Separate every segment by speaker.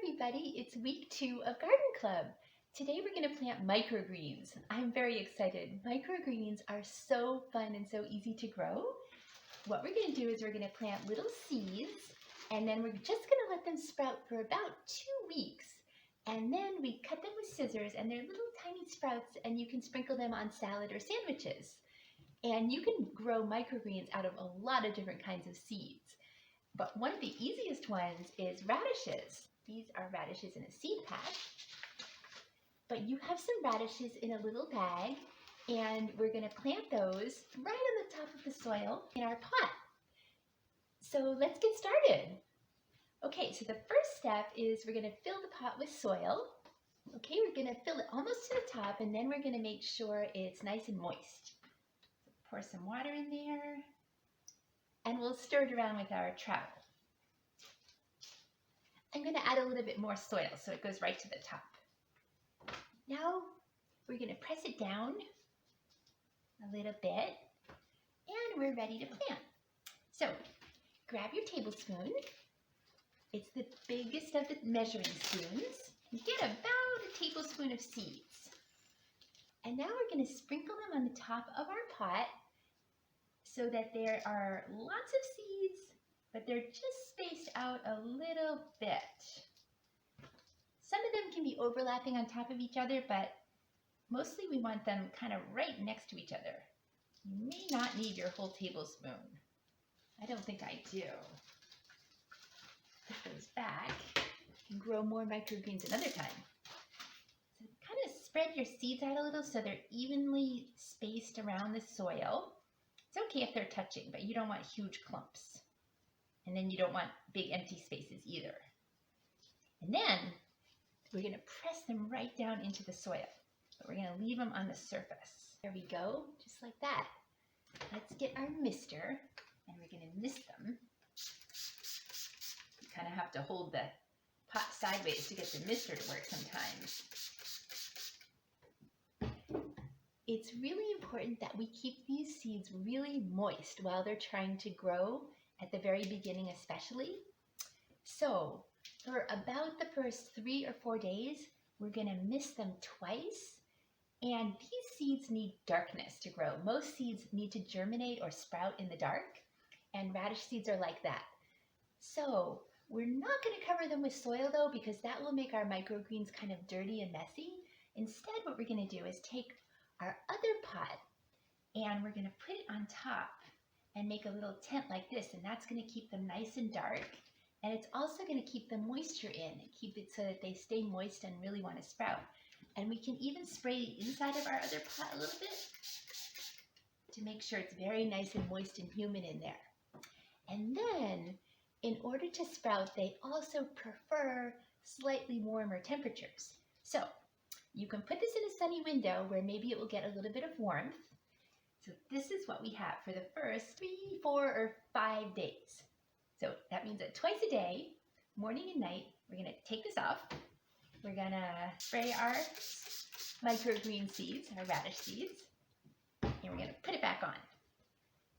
Speaker 1: everybody, it's week 2 of Garden Club. Today we're going to plant microgreens. I'm very excited. Microgreens are so fun and so easy to grow. What we're going to do is we're going to plant little seeds and then we're just going to let them sprout for about 2 weeks. And then we cut them with scissors and they're little tiny sprouts and you can sprinkle them on salad or sandwiches. And you can grow microgreens out of a lot of different kinds of seeds. But one of the easiest ones is radishes. These are radishes in a seed pack. But you have some radishes in a little bag, and we're going to plant those right on the top of the soil in our pot. So let's get started. Okay, so the first step is we're going to fill the pot with soil. Okay, we're going to fill it almost to the top, and then we're going to make sure it's nice and moist. Pour some water in there. And we'll stir it around with our trowel. I'm going to add a little bit more soil so it goes right to the top. Now we're going to press it down a little bit and we're ready to plant. So grab your tablespoon. It's the biggest of the measuring spoons. You get about a tablespoon of seeds. And now we're going to sprinkle them on the top of our pot, so that there are lots of seeds, but they're just spaced out a little bit. Some of them can be overlapping on top of each other, but mostly we want them kind of right next to each other. You may not need your whole tablespoon. I don't think I do. Put those back. You can grow more microgreens another time. So kind of spread your seeds out a little so they're evenly spaced around the soil. It's okay if they're touching, but you don't want huge clumps. And then you don't want big empty spaces either. And then we're going to press them right down into the soil. But we're going to leave them on the surface. There we go, just like that. Let's get our mister, and we're going to mist them. You kind of have to hold the pot sideways to get the mister to work sometimes. It's really important that we keep these seeds really moist while they're trying to grow, at the very beginning especially. So for about the first 3 or 4 days, we're going to mist them twice. And these seeds need darkness to grow. Most seeds need to germinate or sprout in the dark, and radish seeds are like that. So we're not going to cover them with soil though, because that will make our microgreens kind of dirty and messy. Instead, what we're going to do is take our other pot and we're going to put it on top and make a little tent like this, and that's going to keep them nice and dark, and it's also going to keep the moisture in and keep it so that they stay moist and really want to sprout. And we can even spray the inside of our other pot a little bit to make sure it's very nice and moist and humid in there. And then in order to sprout, they also prefer slightly warmer temperatures. So you can put this in a sunny window where maybe it will get a little bit of warmth. So this is what we have for the first 3, 4, or 5 days. So that means that twice a day, morning and night, we're going to take this off. We're going to spray our microgreen seeds, our radish seeds, and we're going to put it back on,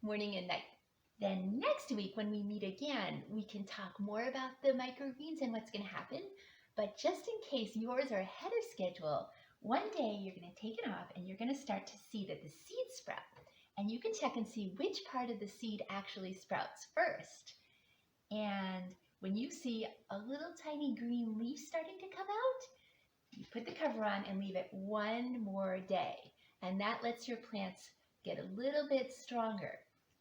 Speaker 1: morning and night. Then next week when we meet again, we can talk more about the microgreens and what's going to happen. But just in case yours are ahead of schedule, one day you're going to take it off and you're going to start to see that the seeds sprout. And you can check and see which part of the seed actually sprouts first. And when you see a little tiny green leaf starting to come out, you put the cover on and leave it 1 more day. And that lets your plants get a little bit stronger.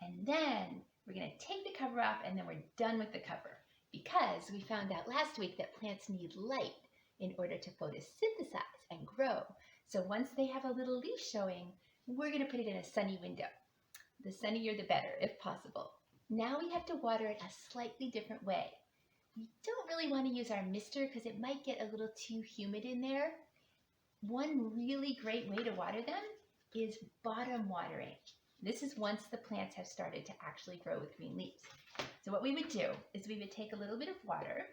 Speaker 1: And then we're going to take the cover off and then we're done with the cover. Because we found out last week that plants need light in order to photosynthesize and grow. So once they have a little leaf showing, we're going to put it in a sunny window. The sunnier the better, if possible. Now we have to water it a slightly different way. We don't really want to use our mister because it might get a little too humid in there. One really great way to water them is bottom watering. This is once the plants have started to actually grow with green leaves. So what we would do is we would take a little bit of water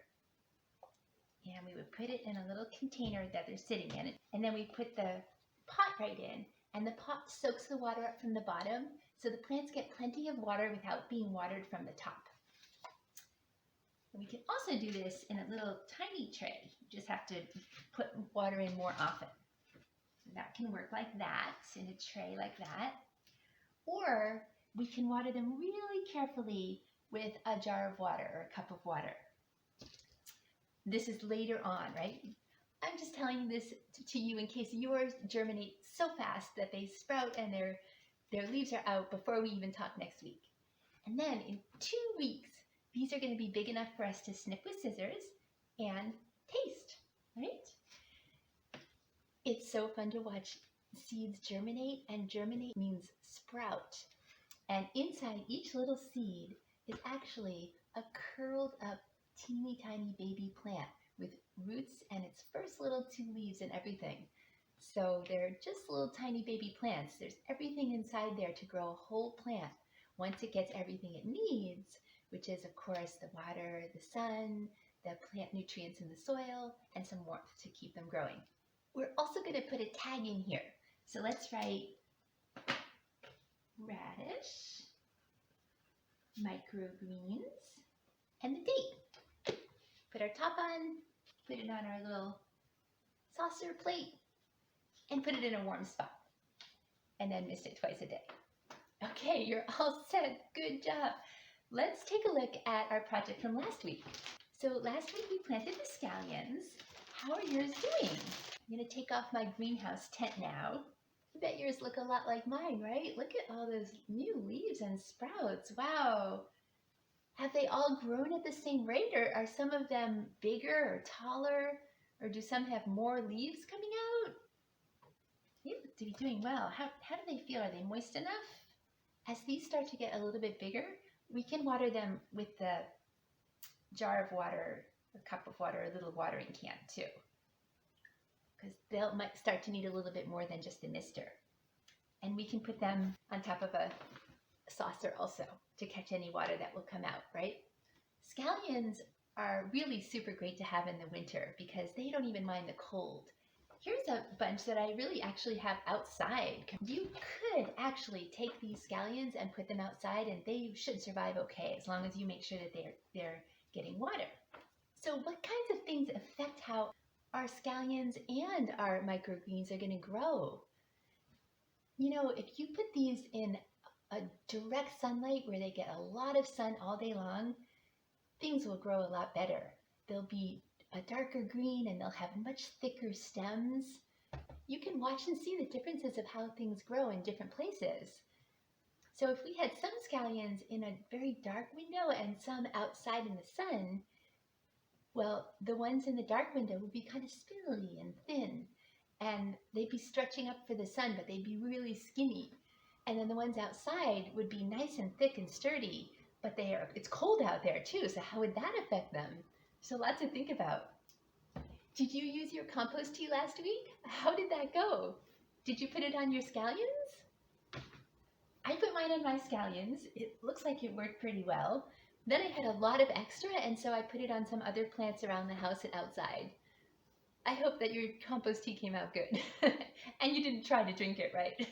Speaker 1: and we would put it in a little container that they're sitting in, and then we put the pot right in, and the pot soaks the water up from the bottom so the plants get plenty of water without being watered from the top. We We can also do this in a little tiny tray. You just have to put water in more often. So that can work like that, in a tray like that. Or we can water them really carefully with a jar of water or a cup of water. This is later on, right? I'm just telling this to you in case yours germinate so fast that they sprout and their leaves are out before we even talk next week. And then in 2 weeks, these are going to be big enough for us to snip with scissors and taste, right? It's so fun to watch seeds germinate, and germinate means sprout. And inside each little seed is actually a curled up, teeny tiny baby plant with roots and its first little 2 leaves and everything. So they're just little tiny baby plants. There's everything inside there to grow a whole plant once it gets everything it needs, which is, of course, the water, the sun, the plant nutrients in the soil, and some warmth to keep them growing. We're also going to put a tag in here. So let's write radish, microgreens, and the date. Put our top on, put it on our little saucer plate, and put it in a warm spot. And then mist it twice a day. Okay, you're all set. Good job. Let's take a look at our project from last week. So last week we planted the scallions. How are yours doing? I'm going to take off my greenhouse tent now. I bet yours look a lot like mine, right? Look at all those new leaves and sprouts. Wow. Have they all grown at the same rate, or are some of them bigger or taller, or do some have more leaves coming out? They look to be doing well. How do they feel? Are they moist enough? As these start to get a little bit bigger, we can water them with the jar of water, a cup of water, a little watering can too, because they might start to need a little bit more than just a mister. And we can put them on top of a saucer also to catch any water that will come out, right? Scallions are really super great to have in the winter because they don't even mind the cold. Here's a bunch that I really actually have outside. You could actually take these scallions and put them outside, and they should survive okay as long as you make sure that they're getting water. So what kinds of things affect how our scallions and our microgreens are going to grow? You know, if you put these in a direct sunlight where they get a lot of sun all day long, things will grow a lot better. They'll be a darker green and they'll have much thicker stems. You can watch and see the differences of how things grow in different places. So if we had some scallions in a very dark window and some outside in the sun, well, the ones in the dark window would be kind of spindly and thin, and they'd be stretching up for the sun, but they'd be really skinny. And then the ones outside would be nice and thick and sturdy, but it's cold out there too, so how would that affect them? So lots to think about. Did you use your compost tea last week? How did that go? Did you put it on your scallions? I put mine on my scallions. It looks like it worked pretty well. Then I had a lot of extra, and so I put it on some other plants around the house and outside. I hope that your compost tea came out good. And you didn't try to drink it, right?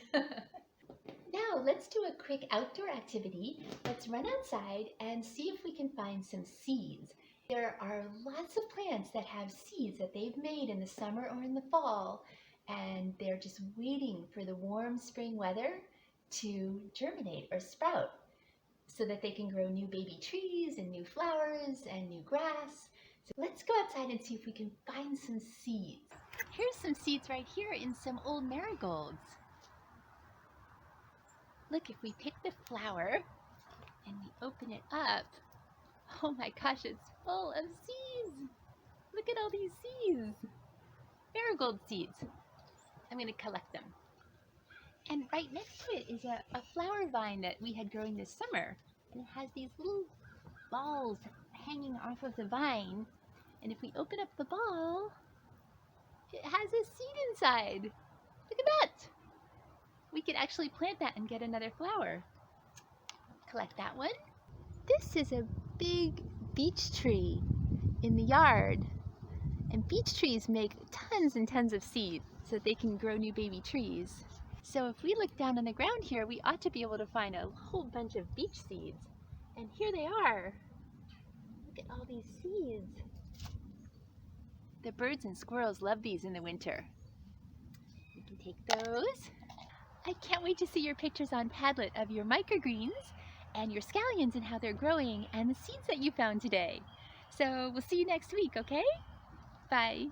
Speaker 1: Now let's do a quick outdoor activity. Let's run outside and see if we can find some seeds. There are lots of plants that have seeds that they've made in the summer or in the fall, and they're just waiting for the warm spring weather to germinate or sprout so that they can grow new baby trees and new flowers and new grass. So let's go outside and see if we can find some seeds. Here's some seeds right here in some old marigolds. Look, if we pick the flower and we open it up, oh my gosh, it's full of seeds. Look at all these seeds. Marigold seeds. I'm going to collect them. And right next to it is a flower vine that we had growing this summer. And it has these little balls hanging off of the vine. And if we open up the ball, it has a seed inside. Look at that. We could actually plant that and get another flower. Collect that one. This is a big beech tree in the yard. And beech trees make tons and tons of seeds so that they can grow new baby trees. So if we look down on the ground here, we ought to be able to find a whole bunch of beech seeds. And here they are. Look at all these seeds. The birds and squirrels love these in the winter. We can take those. I can't wait to see your pictures on Padlet of your microgreens and your scallions and how they're growing and the seeds that you found today. So we'll see you next week, okay? Bye.